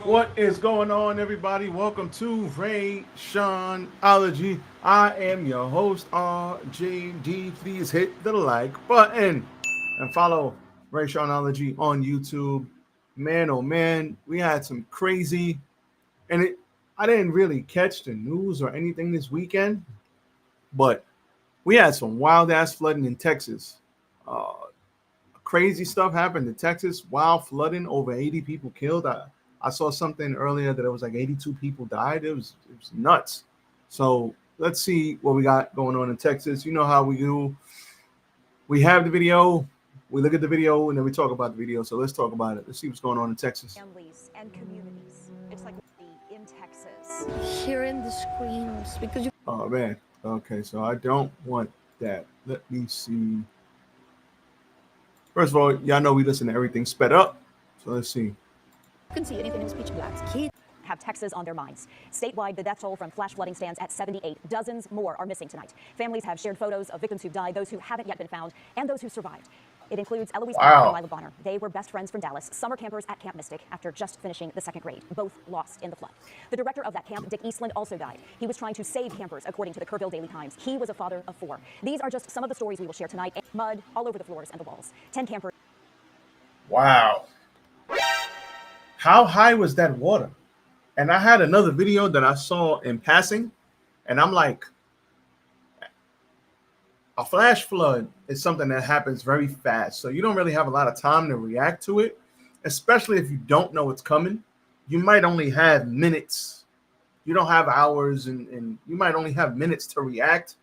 What is going on, everybody? Welcome to Rashonology. I am your host, RJD. Please hit the like button and follow Rashonology on YouTube. Man, oh man, we had some crazy, and I didn't really catch the news or anything this weekend, but we had some wild ass flooding in Texas. Crazy stuff happened in Texas. Wild flooding, over 80 people killed. I saw something earlier that it was like 82 people died. It was nuts. So let's see what we got going on in Texas. You know how we do. We have the video, we look at the video, and then we talk about the video. So let's talk about it. Let's see what's going on in Texas. Families and communities. It's like in Texas. Hearing the screams because you. Oh man. Okay, so I don't want that. Let me see. First of all, y'all know we listen to everything sped up. So let's see. Can see anything in pitch black. Kids Have Texas on their minds. Statewide, the death toll from flash flooding stands at 78. Dozens more are missing tonight. Families have shared photos of victims who've died, those who haven't yet been found, and those who survived. It includes Eloise and Lila Bonner. They were best friends from Dallas, summer campers at Camp Mystic after just finishing the second grade, both lost in the flood. The director of that camp, Dick Eastland, also died. He was trying to save campers, according to the Kerrville Daily Times. He was a father of 4. These are just some of the stories we will share tonight. Mud all over the floors and the walls. 10 campers. Wow. How high was that water? And I had another video that I saw in passing, and I'm like, a flash flood is something that happens very fast. So you don't really have a lot of time to react to it, especially if you don't know it's coming. You might only have minutes. You don't have hours, and you might only have minutes to react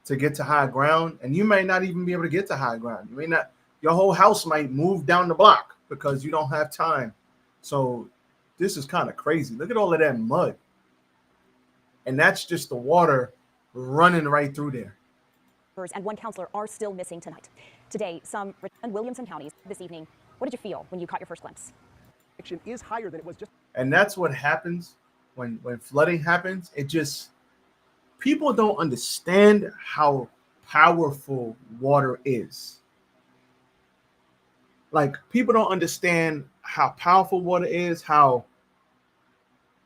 to get to high ground. And you may not even be able to get to high ground. You may not, your whole house might move down the block because you don't have time. So this is kind of crazy. Look at all of that mud. And that's just the water running right through there. And one counselor are still missing tonight. Today, some in Williamson counties this evening. What did you feel when you caught your first glimpse? Is higher than it was just. And that's what happens when flooding happens. It just, people don't understand how powerful water is. Like, people don't understand how powerful water is, how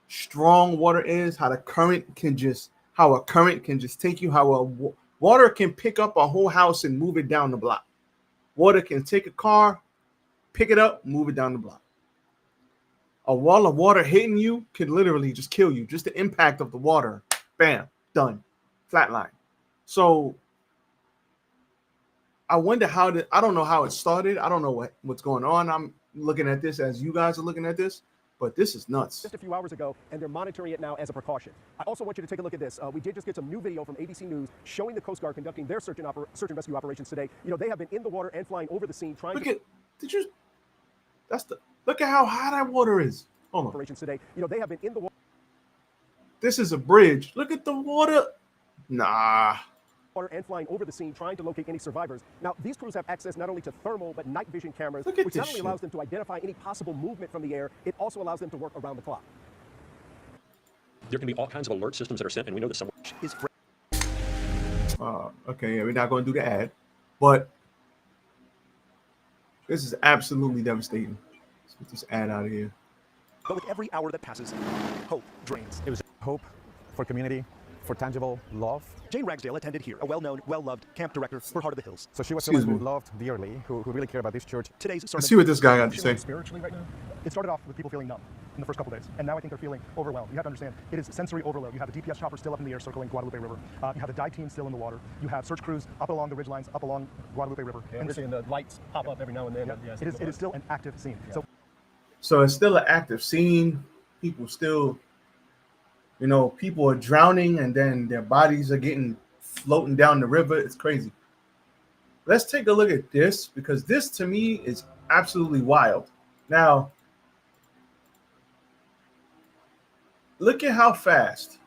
strong water is, how a current can just take you, how water can pick up a whole house and move it down the block. Water can take a car, pick it up, move it down the block. A wall of water hitting you could literally just kill you. Just the impact of the water, bam, done, flatline. So I wonder I don't know how it started. I don't know what's going on. I'm looking at this as you guys are looking at this, but this is nuts. Just a few hours ago, and they're monitoring it now as a precaution. I also want you to take a look at this. We did just get some new video from ABC News showing the Coast Guard conducting their search and rescue operations today. You know, they have been in the water and flying over the scene trying Look at how high that water is. Hold on. Operations today. You know, they have been in the water. This is a bridge. Look at the water. Nah. And flying over the scene trying to locate any survivors. Now, these crews have access not only to thermal but night vision cameras, which not only allows them to identify any possible movement from the air, it also allows them to work around the clock. There can be all kinds of alert systems that are sent, and we know that someone is. Okay, yeah, we're not going to do the ad, but this is absolutely devastating. Let's get this ad out of here. But with every hour that passes, hope drains. It was hope for community, for tangible love. Jane Ragsdale attended here, a well-known, well-loved camp director for Heart of the Hills. So she was someone who loved dearly, who really cared about this church. Today's sermon. Let's see what this guy got to say. Spiritually right now, it started off with people feeling numb in the first couple days, and now I think they're feeling overwhelmed. You have to understand, it is sensory overload. You have the DPS chopper still up in the air circling Guadalupe River. You have the dive team still in the water. You have search crews up along the ridgelines, up along Guadalupe River. Yeah, and we're seeing the lights pop up every now and then. Yeah. It is still an active scene. Yeah. So it's still an active scene. People still, people are drowning, and then their bodies are floating down the river. It's crazy. Let's take a look at this, because this to me is absolutely wild. Now, look at how fast.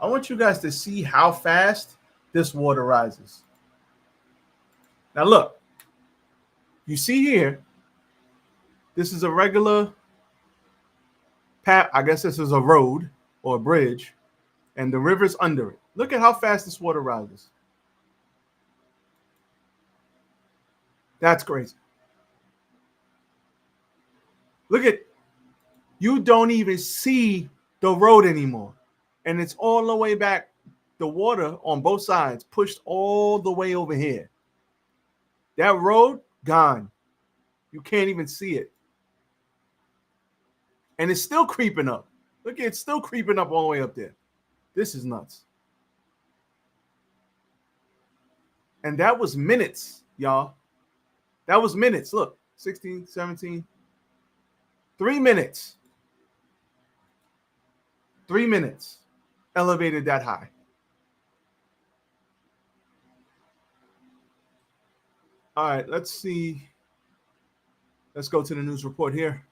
I want you guys to see how fast this water rises. Now look, you see here, this is a regular path. I guess this is a road or a bridge, and the river's under it. Look at how fast this water rises. That's crazy. Look at, you don't even see the road anymore. And it's all the way back. The water on both sides pushed all the way over here. That road, gone. You can't even see it. And it's still creeping up. Look, it's still creeping up all the way up there. This is nuts. And that was minutes, y'all. That was minutes. Look, 16, 17. 3 minutes. 3 minutes elevated that high. All right, let's see. Let's go to the news report here.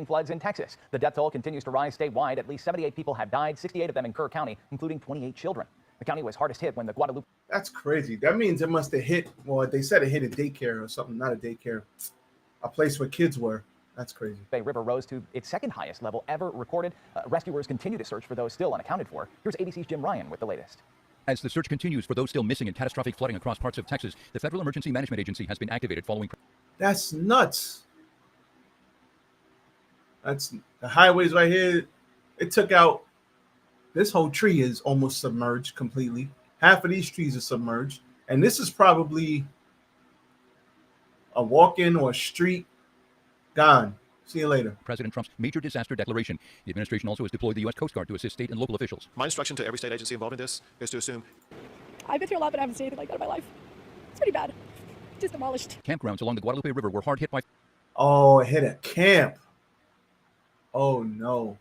Floods in Texas. The death toll continues to rise statewide. At least 78 people have died, 68 of them in Kerr County, including 28 children. The county was hardest hit when the Guadalupe. That's crazy. That means it must have hit, well, they said it hit a daycare or something, not a daycare, a place where kids were. That's crazy. Bay River rose to its second highest level ever recorded. Rescuers continue to search for those still unaccounted for. Here's ABC's Jim Ryan with the latest. As the search continues for those still missing in catastrophic flooding across parts of Texas, the Federal Emergency Management Agency has been activated following. That's nuts. That's the highways right here. It took out, this whole tree is almost submerged completely. Half of these trees are submerged. And this is probably a walk-in or a street gone. See you later. President Trump's major disaster declaration. The administration also has deployed the U.S. Coast Guard to assist state and local officials. My instruction to every state agency involved in this is to assume. I've been through a lot, but I haven't seen anything like that in my life. It's pretty bad. Just demolished. Campgrounds along the Guadalupe River were hard hit by. Oh, it hit a camp. Oh, no.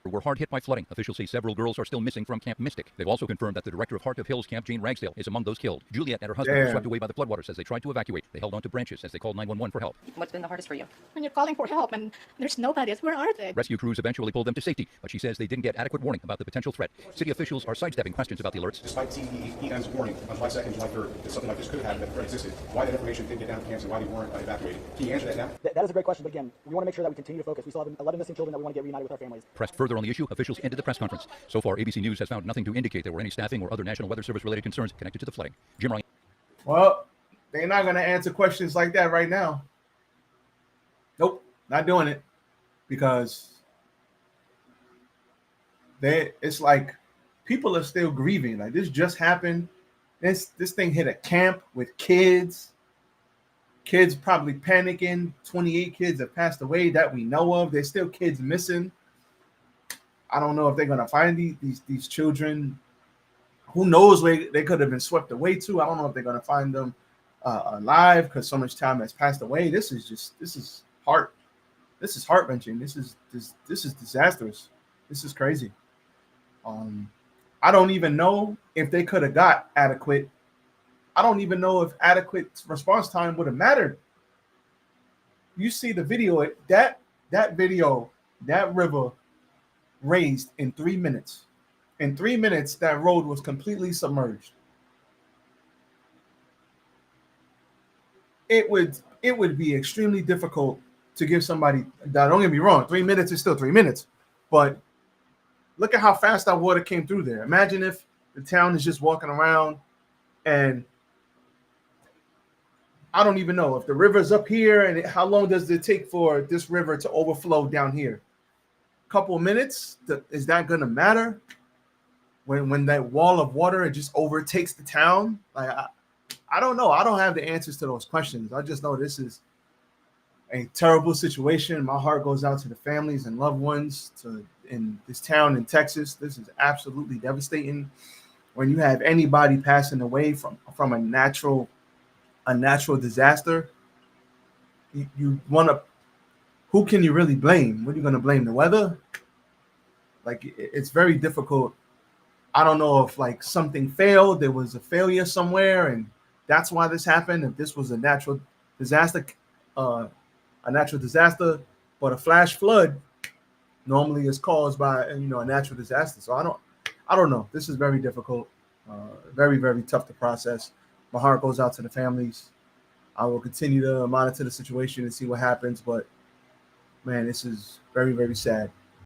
Were hard hit by flooding. Officials say several girls are still missing from Camp Mystic. They've also confirmed that the director of Heart of Hills Camp, Jane Ragsdale, is among those killed. Juliet and her husband were swept away by the floodwaters as they tried to evacuate. They held onto branches as they called 911 for help. What's been the hardest for you? When you're calling for help and there's nobody else, where are they? Rescue crews eventually pulled them to safety, but she says they didn't get adequate warning about the potential threat. City officials are sidestepping questions about the alerts. Despite CEM's warning on July 2nd, July 3rd, that something like this could happen, that the threat existed, why that information didn't get down to camps and why they weren't evacuated? Can you answer that now? That is a great question, but again, we want to make sure that we continue to focus. We still have 11 missing children that we want to get reunited with our families. Pressed further on the issue, officials ended the press conference. So far, ABC News has found nothing to indicate there were any staffing or other National Weather Service-related concerns connected to the flooding. Jim Ryan. Well, they're not going to answer questions like that right now. Nope, not doing it. Because it's like people are still grieving. Like, this just happened. This thing hit a camp with kids. Kids probably panicking. 28 kids have passed away that we know of. There's still kids missing. I don't know if they're going to find these children. Who knows where they could have been swept away to. I don't know if they're going to find them alive because so much time has passed away. This is heart-wrenching. This is disastrous. This is crazy. I don't even know if they could have got adequate. I don't even know if adequate response time would have mattered. You see the video, that river raised in 3 minutes. In 3 minutes, that road was completely submerged. It would be extremely difficult to give somebody that. Don't get me wrong, 3 minutes is still 3 minutes, but look at how fast that water came through there. Imagine if the town is just walking around and I don't even know if the river's up here and how long does it take for this river to overflow down here? Couple of minutes. Is that going to matter when that wall of water it just overtakes the town? Like I don't know. I don't have the answers to those questions. I just know this is a terrible situation. My heart goes out to the families and loved ones in this town in Texas. This is absolutely devastating. When you have anybody passing away from a natural disaster, you want to. Who can you really blame? What are you going to blame? The weather? Like, it's very difficult. I don't know if like something failed. There was a failure somewhere, and that's why this happened. If this was a natural disaster, but a flash flood normally is caused by a natural disaster. So I don't know. This is very difficult, very, very tough to process. My heart goes out to the families. I will continue to monitor the situation and see what happens, but man, this is very, very sad.